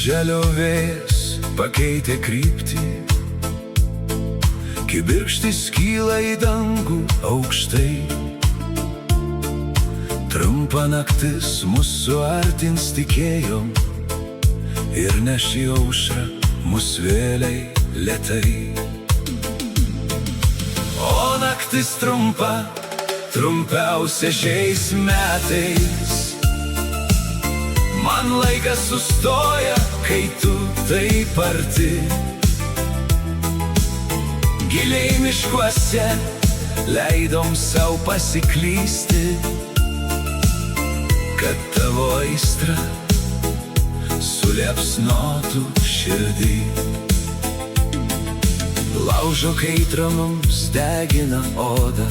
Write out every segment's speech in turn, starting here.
Birželio vėjas pakeitė kryptį, kibirkštis kyla į dangų aukštai. Trumpa naktis mus suartins tikėjom ir neš į aušrą mus vėliai lėtai. O naktis trumpa, trumpiausia šiais metais. Man laikas sustoja, kai tu taip arti. Giliai miškuose leidom sau pasiklysti, kad tavo aistra suliepsnotų širdį. Laužo kaitra mums degina odą,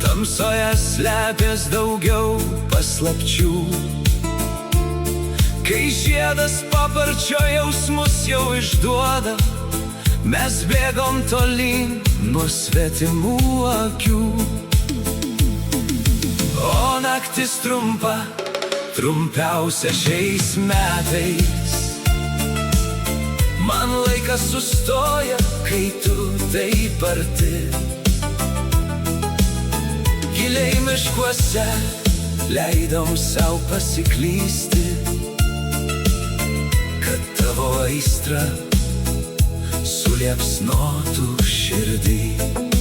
tamsoje slepias daugiau paslapčių. Kai žiedas paparčio jausmus jau išduoda, mes bėgom tolyn nuo svetimų akių. O naktis trumpa, trumpiausia šiais metais. Man laikas sustoja, kai tu taip arti. Giliai miškuose leidom sau pasiklysti, kad tavo aistra suliepsnotų širdį.